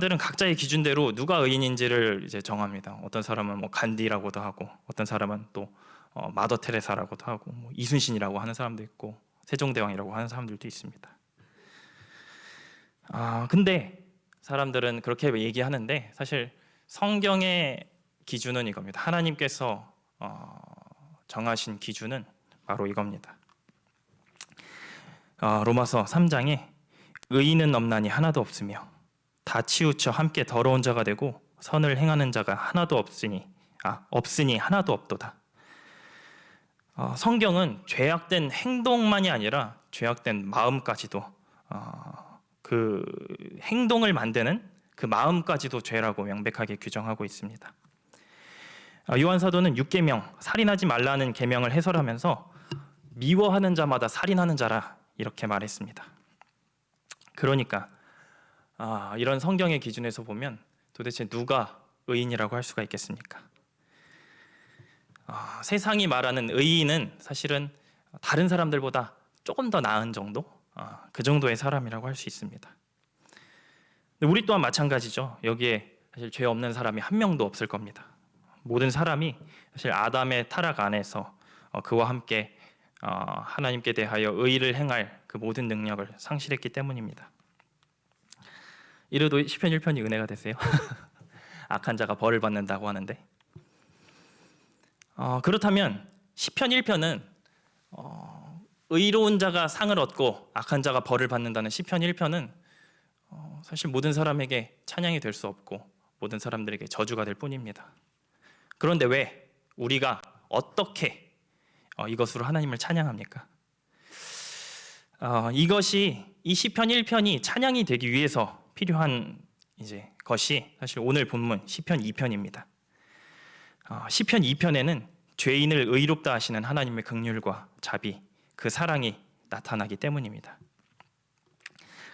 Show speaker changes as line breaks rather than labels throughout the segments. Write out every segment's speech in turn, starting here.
들은 각자의 기준대로 누가 의인인지를 이제 정합니다. 어떤 사람은 뭐 간디라고도 하고, 어떤 사람은 또 마더 테레사라고도 하고, 뭐 이순신이라고 하는 사람도 있고, 세종대왕이라고 하는 사람들도 있습니다. 근데 사람들은 그렇게 얘기하는데 사실 성경의 기준은 이겁니다. 하나님께서 정하신 기준은 바로 이겁니다. 로마서 3장에 의인은 없나니 하나도 없으며 다 치우쳐 함께 더러운 자가 되고 선을 행하는 자가 하나도 없으니 하나도 없도다. 성경은 죄악된 행동만이 아니라 죄악된 마음까지도 그 행동을 만드는 그 마음까지도 죄라고 명백하게 규정하고 있습니다. 요한 사도는 6계명 살인하지 말라는 계명을 해설하면서 미워하는 자마다 살인하는 자라 이렇게 말했습니다. 그러니까 이런 성경의 기준에서 보면 도대체 누가 의인이라고 할 수가 있겠습니까? 세상이 말하는 의인은 사실은 다른 사람들보다 조금 더 나은 정도? 그 정도의 사람이라고 할 수 있습니다. 근데 우리 또한 마찬가지죠. 여기에 사실 죄 없는 사람이 한 명도 없을 겁니다. 모든 사람이 사실 아담의 타락 안에서 그와 함께 하나님께 대하여 의를 행할 그 모든 능력을 상실했기 때문입니다. 이래도 시편 1편이 은혜가 되세요? 악한 자가 벌을 받는다고 하는데 그렇다면 시편 1편은 의로운 자가 상을 얻고 악한 자가 벌을 받는다는 시편 1편은 사실 모든 사람에게 찬양이 될 수 없고 모든 사람들에게 저주가 될 뿐입니다. 그런데 왜 우리가 어떻게 이것으로 하나님을 찬양합니까? 이것이 이 시편 1편이 찬양이 되기 위해서 필요한 것이 사실 오늘 본문 시편 2편입니다. 시편 2편에는 죄인을 의롭다 하시는 하나님의 긍휼과 자비, 그 사랑이 나타나기 때문입니다.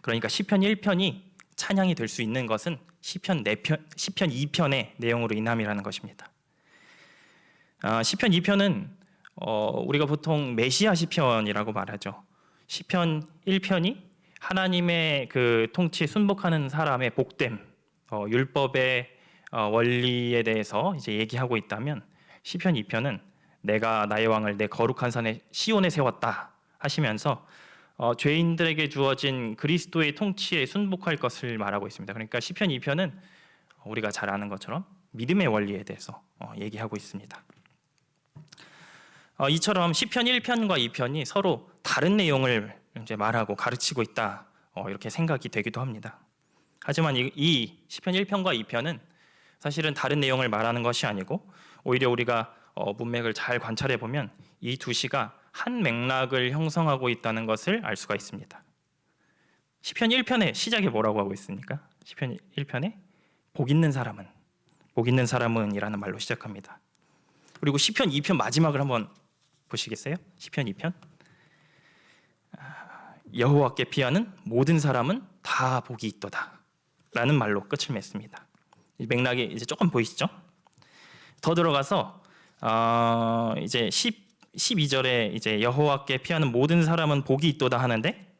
그러니까 시편 1편이 찬양이 될 수 있는 것은 시편 2편의 내용으로 인함이라는 것입니다. 시편 2편은 우리가 보통 메시아 시편이라고 말하죠. 시편 1편이 하나님의 그 통치 순복하는 사람의 복됨, 율법의 원리에 대해서 이제 얘기하고 있다면 시편 2편은 내가 나의 왕을 내 거룩한 산에 시온에 세웠다 하시면서 죄인들에게 주어진 그리스도의 통치에 순복할 것을 말하고 있습니다. 그러니까 시편 2편은 우리가 잘 아는 것처럼 믿음의 원리에 대해서 얘기하고 있습니다. 이처럼 시편 1편과 2편이 서로 다른 내용을 이제 말하고 가르치고 있다 이렇게 생각이 되기도 합니다. 하지만 이 시편 1편과 2편은 사실은 다른 내용을 말하는 것이 아니고 오히려 우리가 문맥을 잘 관찰해 보면 이 두 시가 한 맥락을 형성하고 있다는 것을 알 수가 있습니다. 시편 1편의 시작에 뭐라고 하고 있습니까? 시편 1편에 복 있는 사람은 이라는 말로 시작합니다. 그리고 시편 2편 마지막을 한번 보시겠어요? 시편 2편 여호와께 피하는 모든 사람은 다 복이 있도다 라는 말로 끝을 맺습니다. 이 맥락이 이제 조금 보이시죠? 더 들어가서 이제 12절에 이제 여호와께 피하는 모든 사람은 복이 있도다 하는데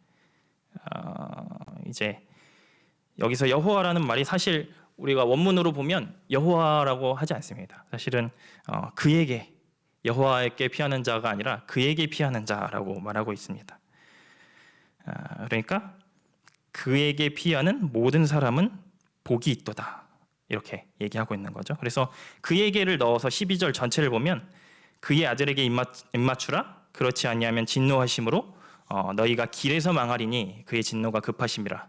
이제 여기서 여호와라는 말이 사실 우리가 원문으로 보면 여호와라고 하지 않습니다. 사실은 그에게 여호와께 피하는 자가 아니라 그에게 피하는 자라고 말하고 있습니다. 그러니까 그에게 피하는 모든 사람은 복이 있도다 이렇게 얘기하고 있는 거죠. 그래서 그에게를 넣어서 12절 전체를 보면 그의 아들에게 입맞추라 그렇지 아니하면 진노하심으로 너희가 길에서 망하리니 그의 진노가 급하심이라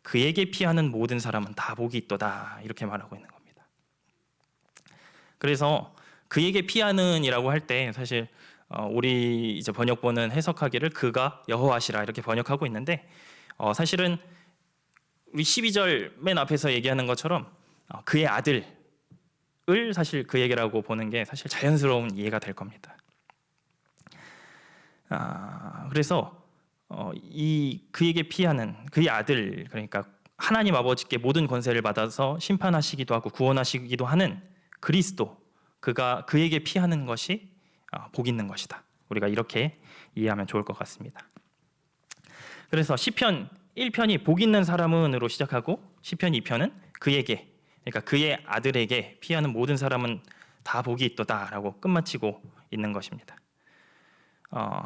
그에게 피하는 모든 사람은 다 복이 있도다 이렇게 말하고 있는 겁니다. 그래서 그에게 피하는이라고 할 때 사실 우리 이제 번역본은 해석하기를 그가 여호와시라 이렇게 번역하고 있는데 사실은 우리 12절 맨 앞에서 얘기하는 것처럼 그의 아들을 사실 그에게라고 보는 게 사실 자연스러운 이해가 될 겁니다. 그래서 이 그에게 피하는 그의 아들 그러니까 하나님 아버지께 모든 권세를 받아서 심판하시기도 하고 구원하시기도 하는 그리스도 그가 그에게 피하는 것이 복 있는 것이다. 우리가 이렇게 이해하면 좋을 것 같습니다. 그래서 시편 1편이 복 있는 사람은으로 시작하고 시편 2편은 그에게, 그러니까 그의 아들에게 피하는 모든 사람은 다 복이 있도다라고 끝마치고 있는 것입니다.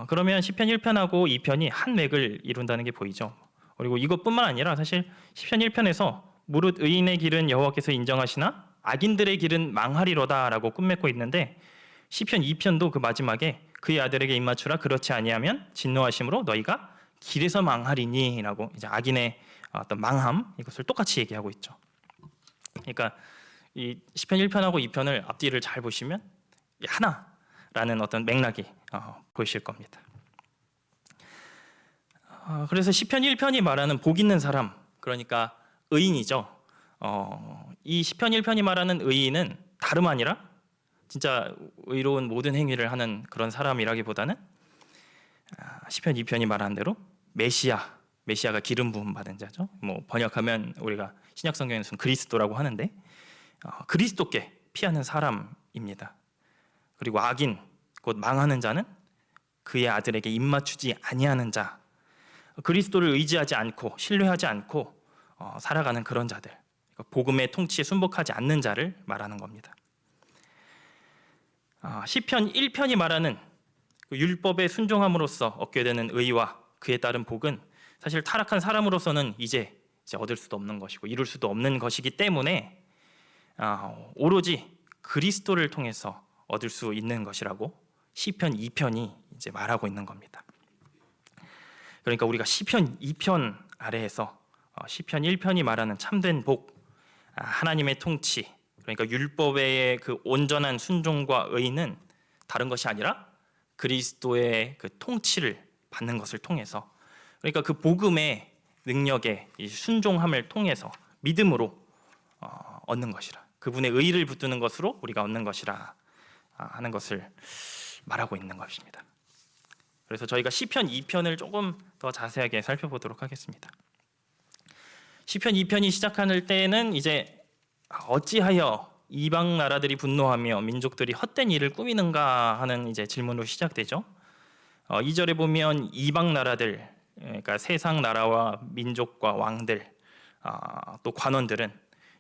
그러면 시편 1편하고 2편이 한 맥을 이룬다는 게 보이죠. 그리고 이것뿐만 아니라 사실 시편 1편에서 무릇 의인의 길은 여호와께서 인정하시나 악인들의 길은 망하리로다라고 끝맺고 있는데 시편 2편도 그 마지막에 그의 아들에게 입맞추라 그렇지 아니하면 진노하심으로 너희가 길에서 망하리니라고 이제 악인의 어떤 망함 이것을 똑같이 얘기하고 있죠. 그러니까 이 시편 1편하고 2편을 앞뒤를 잘 보시면 하나라는 어떤 맥락이 보이실 겁니다. 그래서 시편 1편이 말하는 복 있는 사람, 그러니까 의인이죠. 이 시편 1편이 말하는 의인은 다름 아니라 진짜 의로운 모든 행위를 하는 그런 사람이라기보다는 시편 2편이 말하는 대로 메시아가 기름 부음 받은 자죠. 뭐 번역하면 우리가 신약 성경에서는 그리스도라고 하는데 그리스도께 피하는 사람입니다. 그리고 악인 곧 망하는 자는 그의 아들에게 입맞추지 아니하는 자, 그리스도를 의지하지 않고 신뢰하지 않고 살아가는 그런 자들, 복음의 통치에 순복하지 않는 자를 말하는 겁니다. 시편 1편이 말하는 율법에 순종함으로써 얻게 되는 의와 그에 따른 복은 사실 타락한 사람으로서는 이제 얻을 수도 없는 것이고 이룰 수도 없는 것이기 때문에 오로지 그리스도를 통해서 얻을 수 있는 것이라고 시편 2편이 이제 말하고 있는 겁니다. 그러니까 우리가 시편 2편 아래에서 시편 1편이 말하는 참된 복, 하나님의 통치, 그러니까 율법의 그 온전한 순종과 의는 다른 것이 아니라 그리스도의 그 통치를 받는 것을 통해서, 그러니까 그 복음의 능력의 이 순종함을 통해서 믿음으로 얻는 것이라, 그분의 의를 붙드는 것으로 우리가 얻는 것이라 하는 것을 말하고 있는 것입니다. 그래서 저희가 시편 2편을 조금 더 자세하게 살펴보도록 하겠습니다. 시편 2편이 시작할 때는 이제 어찌하여 이방 나라들이 분노하며 민족들이 헛된 일을 꾸미는가 하는 이제 질문으로 시작되죠. 2절에 보면 이방 나라들, 그러니까 세상 나라와 민족과 왕들, 또 관원들은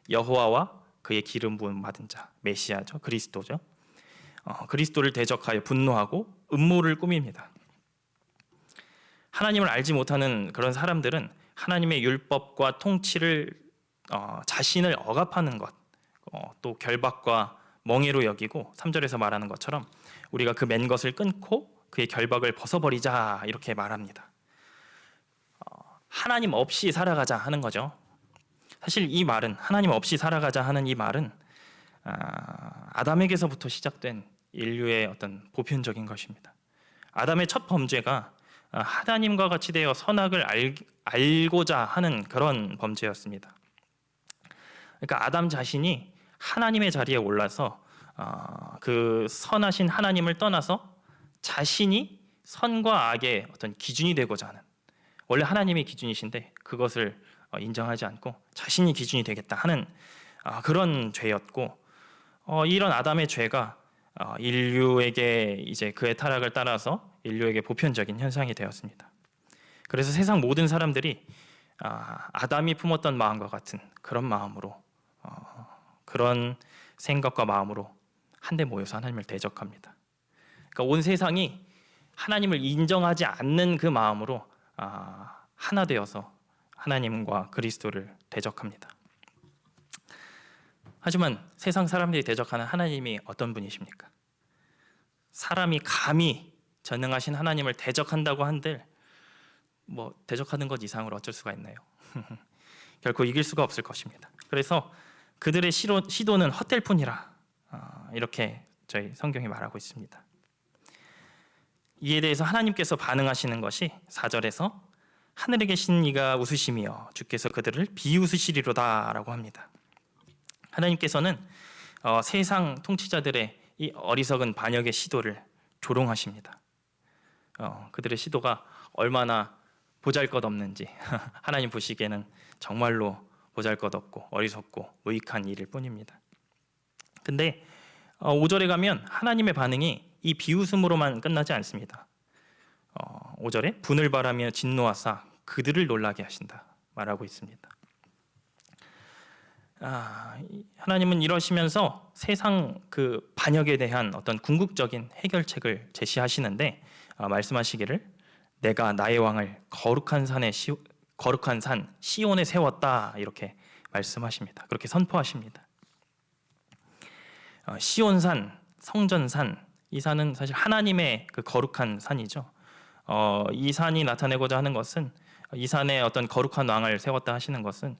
여호와와 그의 기름 부음 받은 자, 메시아죠, 그리스도죠. 그리스도를 대적하여 분노하고 음모를 꾸밉니다. 하나님을 알지 못하는 그런 사람들은 하나님의 율법과 통치를 자신을 억압하는 것, 또 결박과 멍해로 여기고 3절에서 말하는 것처럼 우리가 그 맨 것을 끊고 그의 결박을 벗어버리자 이렇게 말합니다. 하나님 없이 살아가자 하는 거죠. 사실 이 말은, 하나님 없이 살아가자 하는 이 말은 아담에게서부터 시작된 인류의 어떤 보편적인 것입니다. 아담의 첫 범죄가 하나님과 같이 되어 선악을 알고자 하는 그런 범죄였습니다. 그러니까 아담 자신이 하나님의 자리에 올라서 그 선하신 하나님을 떠나서 자신이 선과 악의 어떤 기준이 되고자 하는, 원래 하나님이 기준이신데 그것을 인정하지 않고 자신이 기준이 되겠다 하는 그런 죄였고, 이런 아담의 죄가 인류에게 이제 그의 타락을 따라서 인류에게 보편적인 현상이 되었습니다. 그래서 세상 모든 사람들이 아담이 품었던 마음과 같은 그런 마음으로, 그런 생각과 마음으로 한데 모여서 하나님을 대적합니다. 그러니까 온 세상이 하나님을 인정하지 않는 그 마음으로 하나 되어서 하나님과 그리스도를 대적합니다. 하지만 세상 사람들이 대적하는 하나님이 어떤 분이십니까? 사람이 감히 전능하신 하나님을 대적한다고 한들 뭐 대적하는 것 이상으로 어쩔 수가 있나요? 결코 이길 수가 없을 것입니다. 그래서 그들의 시도는 헛될 뿐이라 이렇게 저희 성경이 말하고 있습니다. 이에 대해서 하나님께서 반응하시는 것이 4절에서 하늘에 계신 이가 웃으시며 주께서 그들을 비웃으시리로다 라고 합니다. 하나님께서는 세상 통치자들의 이 어리석은 반역의 시도를 조롱하십니다. 그들의 시도가 얼마나 보잘것없는지 하나님 보시기에는 정말로 보잘것없고 어리석고 무익한 일일 뿐입니다. 근데 5절에 가면 하나님의 반응이 이 비웃음으로만 끝나지 않습니다. 5절에 분을 바라며 진노하사 그들을 놀라게 하신다 말하고 있습니다. 하나님은 이러시면서 세상 그 반역에 대한 어떤 궁극적인 해결책을 제시하시는데 말씀하시기를 내가 나의 왕을 거룩한 산 시온에 세웠다 이렇게 말씀하십니다. 그렇게 선포하십니다. 시온산, 성전산, 이 산은 사실 하나님의 그 거룩한 산이죠. 이 산이 나타내고자 하는 것은 이 산에 어떤 거룩한 왕을 세웠다 하시는 것은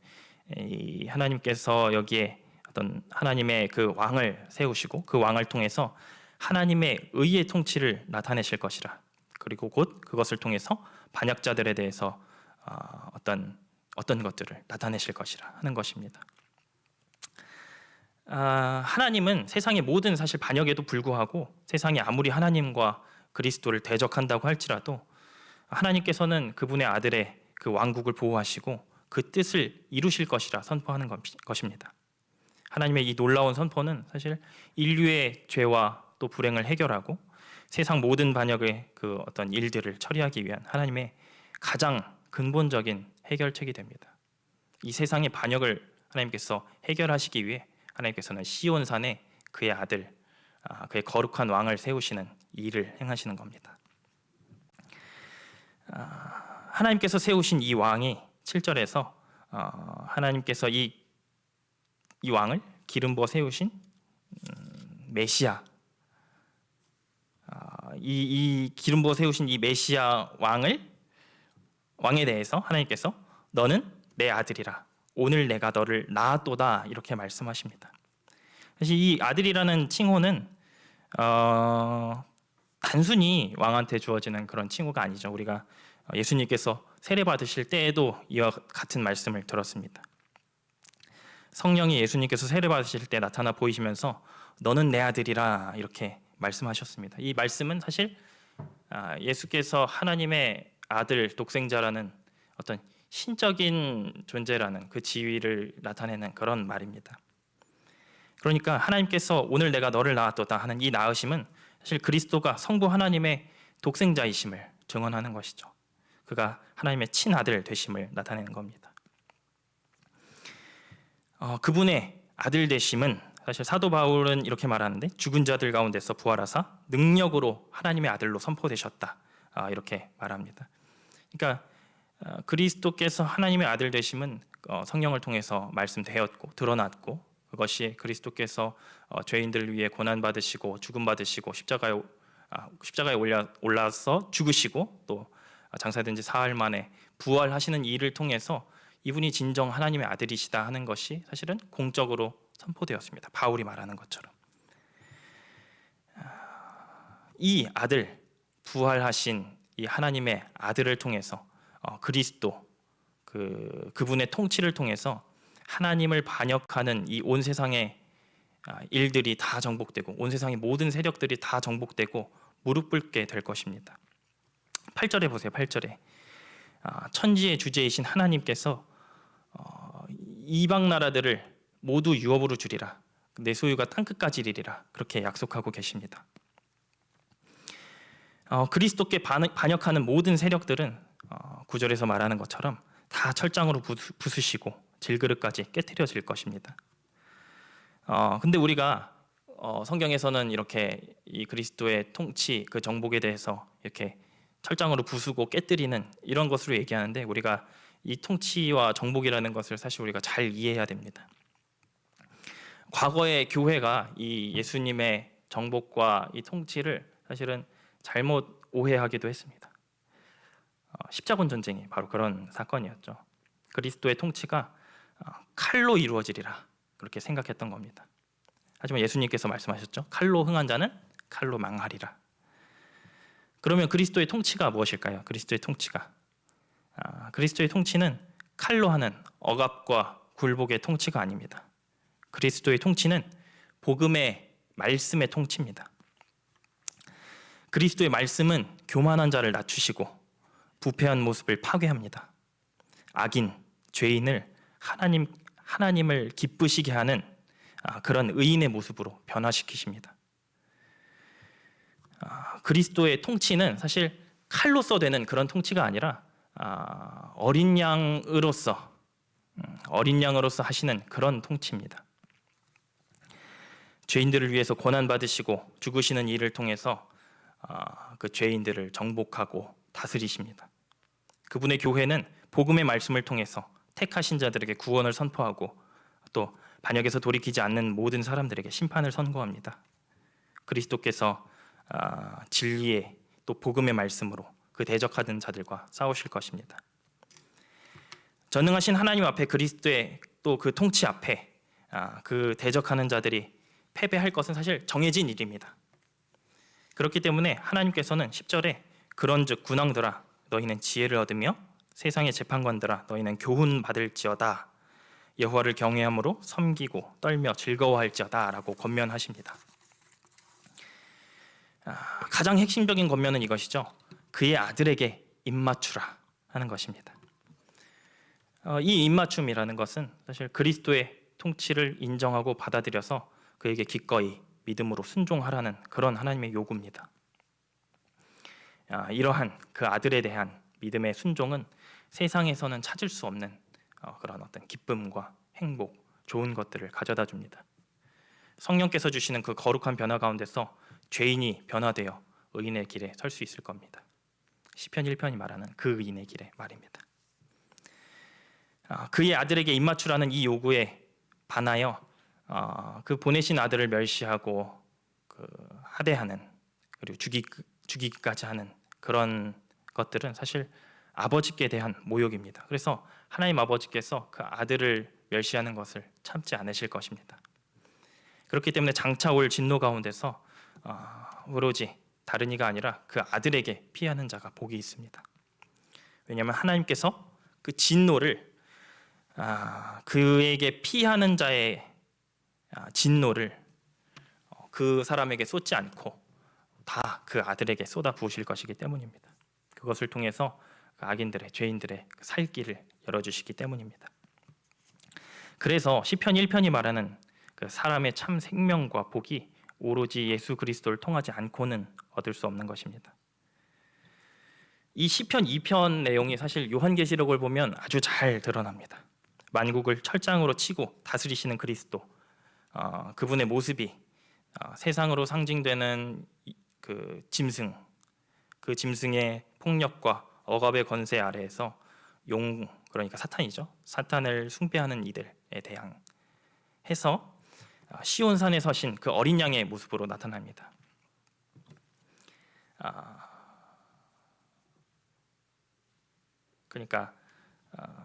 이 하나님께서 여기에 어떤 하나님의 그 왕을 세우시고 그 왕을 통해서 하나님의 의의 통치를 나타내실 것이라. 그리고 곧 그것을 통해서 반역자들에 대해서 어떤 것들을 나타내실 것이라 하는 것입니다. 하나님은 세상의 모든 사실 반역에도 불구하고 세상이 아무리 하나님과 그리스도를 대적한다고 할지라도 하나님께서는 그분의 아들의 그 왕국을 보호하시고 그 뜻을 이루실 것이라 선포하는 것입니다. 하나님의 이 놀라운 선포는 사실 인류의 죄와 또 불행을 해결하고 세상 모든 반역의 그 어떤 일들을 처리하기 위한 하나님의 가장 근본적인 해결책이 됩니다. 이 세상의 반역을 하나님께서 해결하시기 위해 하나님께서는 시온산에 그의 아들, 그의 거룩한 왕을 세우시는 이 일을 행하시는 겁니다. 하나님께서 세우신 이 왕이 7절에서 하나님께서 이 왕을 기름 부어 세우신 메시아, 이 기름 부어 세우신 이 메시아 왕에 대해서 하나님께서 너는 내 아들이라 오늘 내가 너를 낳았도다 이렇게 말씀하십니다. 사실 이 아들이라는 칭호는 단순히 왕한테 주어지는 그런 칭호가 아니죠. 우리가 예수님께서 세례 받으실 때에도 이와 같은 말씀을 들었습니다. 성령이 예수님께서 세례 받으실 때 나타나 보이시면서 너는 내 아들이라 이렇게 말씀하셨습니다. 이 말씀은 사실 예수께서 하나님의 아들 독생자라는 어떤 신적인 존재라는 그 지위를 나타내는 그런 말입니다. 그러니까 하나님께서 오늘 내가 너를 낳았도다 하는 이 낳으심은 사실 그리스도가 성부 하나님의 독생자이심을 증언하는 것이죠. 그가 하나님의 친아들 되심을 나타내는 겁니다. 그분의 아들 되심은 사실 사도 바울은 이렇게 말하는데 죽은 자들 가운데서 부활하사 능력으로 하나님의 아들로 선포되셨다 이렇게 말합니다. 그러니까 그리스도께서 하나님의 아들 되심은 성령을 통해서 말씀되었고 드러났고 그것이 그리스도께서 죄인들을 위해 고난 받으시고 죽음 받으시고 십자가에 올라서 죽으시고 또 장사된 지 사흘 만에 부활하시는 일을 통해서 이분이 진정 하나님의 아들이시다 하는 것이 사실은 공적으로 선포되었습니다. 바울이 말하는 것처럼 이 아들 부활하신 이 하나님의 아들을 통해서 그리스도 그분의 통치를 통해서 하나님을 반역하는 이 온 세상의 일들이 다 정복되고 온 세상의 모든 세력들이 다 정복되고 무릎 꿇게 될 것입니다. 8절에 보세요. 8절에 천지의 주제이신 하나님께서 이방 나라들을 모두 유업으로 주리라 내 소유가 땅끝까지 이르리라 그렇게 약속하고 계십니다. 그리스도께 반역하는 모든 세력들은 9절에서 말하는 것처럼 다 철장으로 부수시고 질그릇까지 깨트려질 것입니다. 근데 우리가 성경에서는 이렇게 이 그리스도의 통치 그 정복에 대해서 이렇게 철장으로 부수고 깨뜨리는 이런 것으로 얘기하는데 우리가 이 통치와 정복이라는 것을 사실 우리가 잘 이해해야 됩니다. 과거의 교회가 이 예수님의 정복과 이 통치를 사실은 잘못 오해하기도 했습니다. 십자군 전쟁이 바로 그런 사건이었죠. 그리스도의 통치가 칼로 이루어지리라 그렇게 생각했던 겁니다. 하지만 예수님께서 말씀하셨죠. 칼로 흥한 자는 칼로 망하리라. 그러면 그리스도의 통치가 무엇일까요? 그리스도의 통치는 칼로 하는 억압과 굴복의 통치가 아닙니다. 그리스도의 통치는 복음의 말씀의 통치입니다. 그리스도의 말씀은 교만한 자를 낮추시고 부패한 모습을 파괴합니다. 악인, 죄인을 하나님을 기쁘시게 하는 그런 의인의 모습으로 변화시키십니다. 그리스도의 통치는 사실 칼로써 되는 그런 통치가 아니라 어린 양으로서 하시는 그런 통치입니다. 죄인들을 위해서 고난 받으시고 죽으시는 일을 통해서 그 죄인들을 정복하고 다스리십니다. 그분의 교회는 복음의 말씀을 통해서 택하신 자들에게 구원을 선포하고 또 반역에서 돌이키지 않는 모든 사람들에게 심판을 선고합니다. 그리스도께서 진리의 또 복음의 말씀으로 그 대적하던 자들과 싸우실 것입니다. 전능하신 하나님 앞에 그리스도의 또 그 통치 앞에 그 대적하는 자들이 패배할 것은 사실 정해진 일입니다. 그렇기 때문에 하나님께서는 10절에 그런즉 군왕들아 너희는 지혜를 얻으며 세상의 재판관들아 너희는 교훈 받을지어다 여호와를 경외함으로 섬기고 떨며 즐거워할지어다 라고 권면하십니다. 가장 핵심적인 권면은 이것이죠. 그의 아들에게 입맞추라 하는 것입니다. 이 입맞춤이라는 것은 사실 그리스도의 통치를 인정하고 받아들여서 그에게 기꺼이 믿음으로 순종하라는 그런 하나님의 요구입니다. 이러한 그 아들에 대한 믿음의 순종은 세상에서는 찾을 수 없는 그런 어떤 기쁨과 행복, 좋은 것들을 가져다 줍니다. 성령께서 주시는 그 거룩한 변화 가운데서 죄인이 변화되어 의인의 길에 설 수 있을 겁니다. 시편 1편이 말하는 그 의인의 길에 말입니다. 그의 아들에게 입맞추라는 이 요구에 반하여 그 보내신 아들을 멸시하고 그 하대하는 그리고 죽이기까지 하는 그런 것들은 사실 아버지께 대한 모욕입니다. 그래서 하나님 아버지께서 그 아들을 멸시하는 것을 참지 않으실 것입니다. 그렇기 때문에 장차 올 진노 가운데서 오로지 다른 이가 아니라 그 아들에게 피하는 자가 복이 있습니다. 왜냐하면 하나님께서 그 진노를 그에게 피하는 자의 진노를 그 사람에게 쏟지 않고 다 그 아들에게 쏟아 부으실 것이기 때문입니다. 그것을 통해서 그 악인들의 죄인들의 살 길을 열어주시기 때문입니다. 그래서 시편 1편이 말하는 그 사람의 참 생명과 복이 오로지 예수 그리스도를 통하지 않고는 얻을 수 없는 것입니다. 이 시편 2편 내용이 사실 요한계시록을 보면 아주 잘 드러납니다. 만국을 철장으로 치고 다스리시는 그리스도, 그분의 모습이 세상으로 상징되는 그 짐승, 그 짐승의 폭력과 억압의 권세 아래에서 그러니까 사탄이죠. 사탄을 숭배하는 이들에 대항해서 시온산에 서신 그 어린 양의 모습으로 나타납니다. 그러니까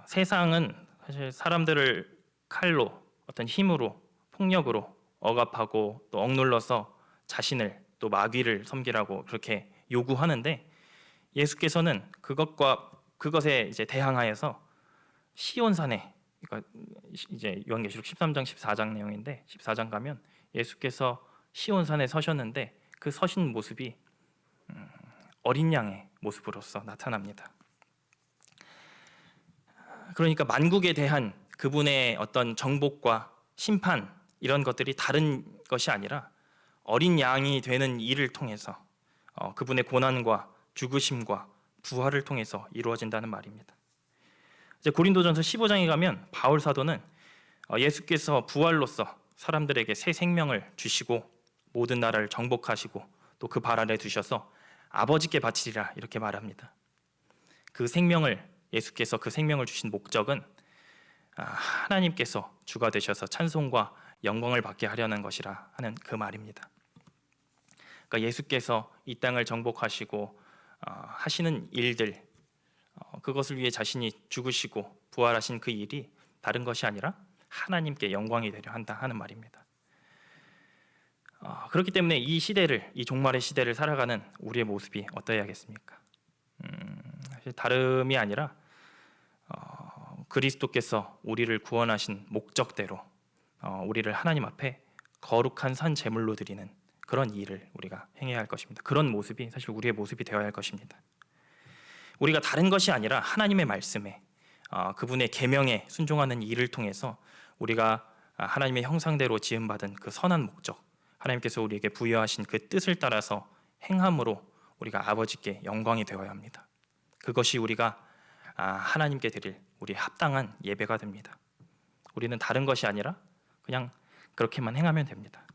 세상은 사실 사람들을 칼로 어떤 힘으로 폭력으로 억압하고 또 억눌러서 자신을 또 마귀를 섬기라고 그렇게 요구하는데 예수께서는 그것에 이제 대항하여서 시온산에 그러니까 이제 요한계시록 13장 14장 내용인데 14장 가면 예수께서 시온산에 서셨는데 그 서신 모습이 어린 양의 모습으로서 나타납니다. 그러니까 만국에 대한 그분의 어떤 정복과 심판 이런 것들이 다른 것이 아니라 어린 양이 되는 일을 통해서 그분의 고난과 죽으심과 부활을 통해서 이루어진다는 말입니다. 이제 고린도전서 15장에 가면 바울 사도는 예수께서 부활로서 사람들에게 새 생명을 주시고 모든 나라를 정복하시고 또 그 발 아래 두셔서 아버지께 바치리라 이렇게 말합니다. 그 생명을 예수께서 그 생명을 주신 목적은 하나님께서 주가 되셔서 찬송과 영광을 받게 하려는 것이라 하는 그 말입니다. 그러니까 예수께서 이 땅을 정복하시고 하시는 일들 그것을 위해 자신이 죽으시고 부활하신 그 일이 다른 것이 아니라 하나님께 영광이 되려 한다 하는 말입니다. 그렇기 때문에 이 시대를 이 종말의 시대를 살아가는 우리의 모습이 어떠해야겠습니까? 사실 다름이 아니라 그리스도께서 우리를 구원하신 목적대로 우리를 하나님 앞에 거룩한 산 제물로 드리는 그런 일을 우리가 행해야 할 것입니다. 그런 모습이 사실 우리의 모습이 되어야 할 것입니다. 우리가 다른 것이 아니라 하나님의 말씀에 그분의 계명에 순종하는 일을 통해서 우리가 하나님의 형상대로 지음받은 그 선한 목적, 하나님께서 우리에게 부여하신 그 뜻을 따라서 행함으로 우리가 아버지께 영광이 되어야 합니다. 그것이 우리가 하나님께 드릴 우리 합당한 예배가 됩니다. 우리는 다른 것이 아니라 그냥 그렇게만 행하면 됩니다.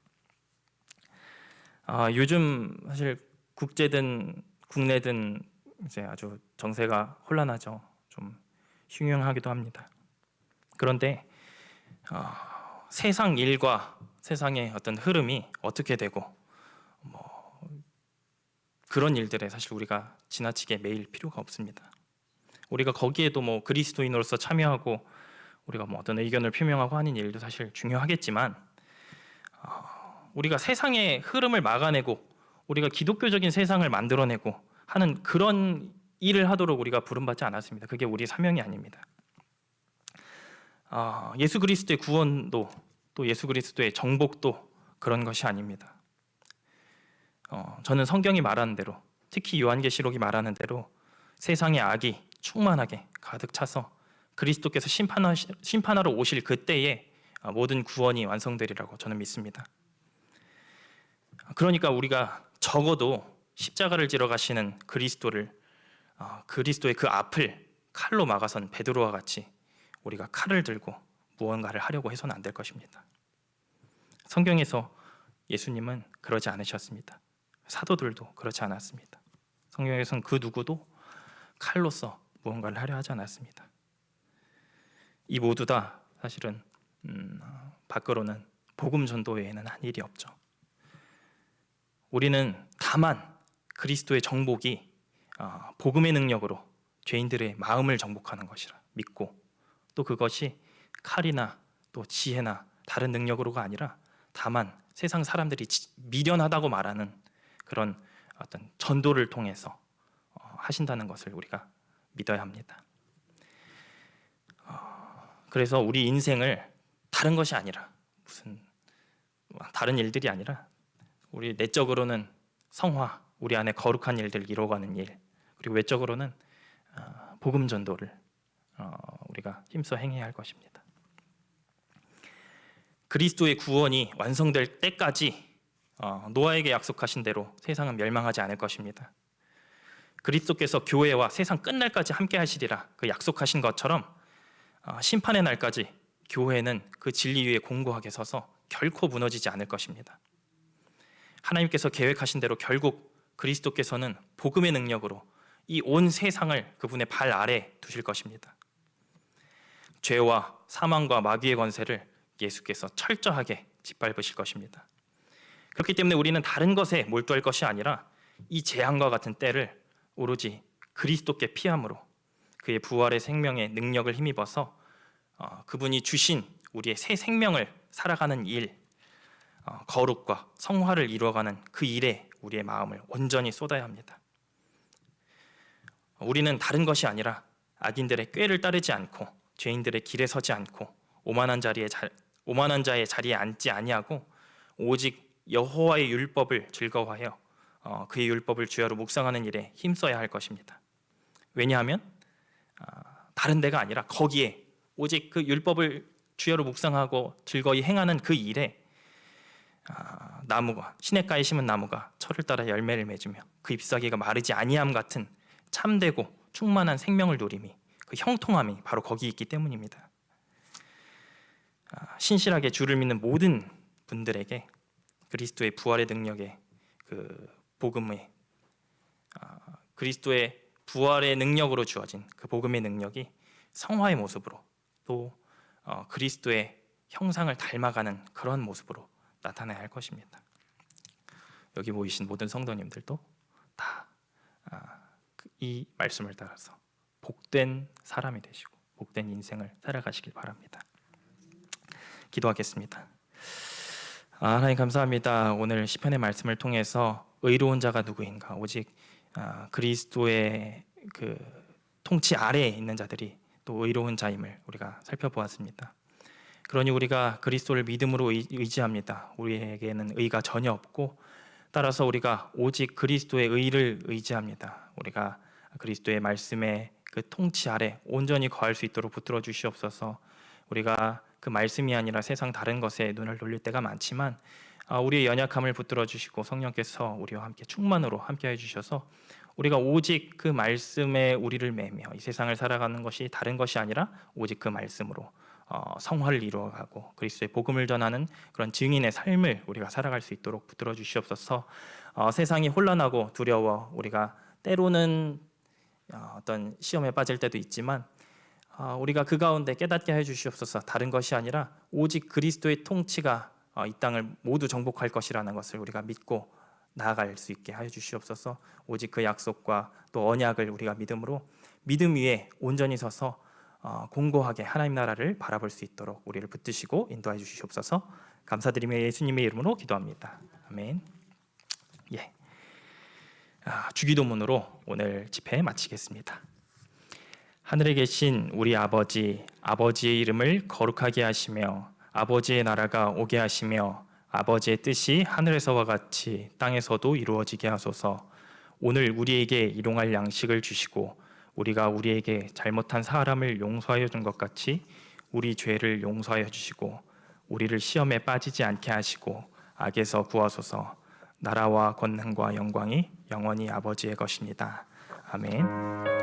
요즘 사실 국제든 국내든 이제 아주 정세가 혼란하죠. 좀 흉흉하기도 합니다. 그런데 세상 일과 세상의 어떤 흐름이 어떻게 되고 그런 일들에 사실 우리가 지나치게 매일 필요가 없습니다. 우리가 거기에도 그리스도인으로서 참여하고 우리가 어떤 의견을 표명하고 하는 일도 사실 중요하겠지만 우리가 세상의 흐름을 막아내고 우리가 기독교적인 세상을 만들어내고 하는 그런 일을 하도록 우리가 부름받지 않았습니다. 그게 우리 사명이 아닙니다. 예수 그리스도의 구원도 또 예수 그리스도의 정복도 그런 것이 아닙니다. 저는 성경이 말하는 대로, 특히 요한계시록이 말하는 대로 세상의 악이 충만하게 가득 차서 그리스도께서 심판하러 오실 그때에 모든 구원이 완성되리라고 저는 믿습니다. 그러니까 우리가 적어도 십자가를 지러 가시는 그리스도의 그 앞을 칼로 막아선 베드로와 같이 우리가 칼을 들고 무언가를 하려고 해서는 안 될 것입니다. 성경에서 예수님은 그러지 않으셨습니다. 사도들도 그렇지 않았습니다. 성경에서는 그 누구도 칼로서 무언가를 하려 하지 않았습니다. 이 모두 다 사실은 밖으로는 복음 전도 외에는 한 일이 없죠. 우리는 다만 그리스도의 정복이 복음의 능력으로 죄인들의 마음을 정복하는 것이라 믿고 또 그것이 칼이나 또 지혜나 다른 능력으로가 아니라 다만 세상 사람들이 미련하다고 말하는 그런 어떤 전도를 통해서 하신다는 것을 우리가 믿어야 합니다. 그래서 우리 인생을 다른 것이 아니라 무슨 다른 일들이 아니라 우리 내적으로는 성화, 우리 안에 거룩한 일들을 이루어가는 일, 그리고 외적으로는 복음 전도를 우리가 힘써 행해야 할 것입니다. 그리스도의 구원이 완성될 때까지 노아에게 약속하신 대로 세상은 멸망하지 않을 것입니다. 그리스도께서 교회와 세상 끝날까지 함께 하시리라 그 약속하신 것처럼 심판의 날까지 교회는 그 진리 위에 공고하게 서서 결코 무너지지 않을 것입니다. 하나님께서 계획하신 대로 결국 그리스도께서는 복음의 능력으로 이 온 세상을 그분의 발 아래 두실 것입니다. 죄와 사망과 마귀의 권세를 예수께서 철저하게 짓밟으실 것입니다. 그렇기 때문에 우리는 다른 것에 몰두할 것이 아니라 이 재앙과 같은 때를 오로지 그리스도께 피함으로 그의 부활의 생명의 능력을 힘입어서 그분이 주신 우리의 새 생명을 살아가는 일, 거룩과 성화를 이루어가는 그 일에 우리의 마음을 온전히 쏟아야 합니다. 우리는 다른 것이 아니라 악인들의 꾀를 따르지 않고 죄인들의 길에 서지 않고 오만한 자의 자리에 앉지 아니하고 오직 여호와의 율법을 즐거워하여 그의 율법을 주야로 묵상하는 일에 힘써야 할 것입니다. 왜냐하면 다른 데가 아니라 거기에 오직 그 율법을 주야로 묵상하고 즐거이 행하는 그 일에 나무가 시냇가에 심은 나무가 철을 따라 열매를 맺으며 그 잎사귀가 마르지 아니함 같은 참되고 충만한 생명을 누림이 그 형통함이 바로 거기 있기 때문입니다. 신실하게 주를 믿는 모든 분들에게 그리스도의 부활의 능력에 그 복음의 그리스도의 부활의 능력으로 주어진 그 복음의 능력이 성화의 모습으로 또 그리스도의 형상을 닮아가는 그런 모습으로 나타나야 할 것입니다. 여기 모이신 모든 성도님들도 다 이 말씀을 따라서 복된 사람이 되시고 복된 인생을 살아가시길 바랍니다. 기도하겠습니다. 하나님 감사합니다. 오늘 시편의 말씀을 통해서 의로운 자가 누구인가? 오직 그리스도의 그 통치 아래에 있는 자들이 또 의로운 자임을 우리가 살펴보았습니다. 그러니 우리가 그리스도를 믿음으로 의지합니다. 우리에게는 의가 전혀 없고 따라서 우리가 오직 그리스도의 의를 의지합니다. 우리가 그리스도의 말씀의 그 통치 아래 온전히 거할 수 있도록 붙들어 주시옵소서. 우리가 그 말씀이 아니라 세상 다른 것에 눈을 돌릴 때가 많지만 우리의 연약함을 붙들어 주시고 성령께서 우리와 함께 충만으로 함께해 주셔서 우리가 오직 그 말씀에 우리를 매며 이 세상을 살아가는 것이 다른 것이 아니라 오직 그 말씀으로 성화를 이루어가고 그리스도의 복음을 전하는 그런 증인의 삶을 우리가 살아갈 수 있도록 붙들어 주시옵소서. 세상이 혼란하고 두려워 우리가 때로는 어떤 시험에 빠질 때도 있지만 우리가 그 가운데 깨닫게 해 주시옵소서. 다른 것이 아니라 오직 그리스도의 통치가 이 땅을 모두 정복할 것이라는 것을 우리가 믿고 나아갈 수 있게 하여 주시옵소서. 오직 그 약속과 또 언약을 우리가 믿음으로 믿음 위에 온전히 서서 공고하게 하나님 나라를 바라볼 수 있도록 우리를 붙드시고 인도해 주시옵소서. 감사드리며 예수님의 이름으로 기도합니다. 아멘. 예. 주기도문으로 오늘 집회 마치겠습니다. 하늘에 계신 우리 아버지, 아버지의 이름을 거룩하게 하시며 아버지의 나라가 오게 하시며 아버지의 뜻이 하늘에서와 같이 땅에서도 이루어지게 하소서. 오늘 우리에게 일용할 양식을 주시고 우리가 우리에게 잘못한 사람을 용서하여 준 것 같이 우리 죄를 용서하여 주시고 우리를 시험에 빠지지 않게 하시고 악에서 구하소서. 나라와 권능과 영광이 영원히 아버지의 것입니다. 아멘.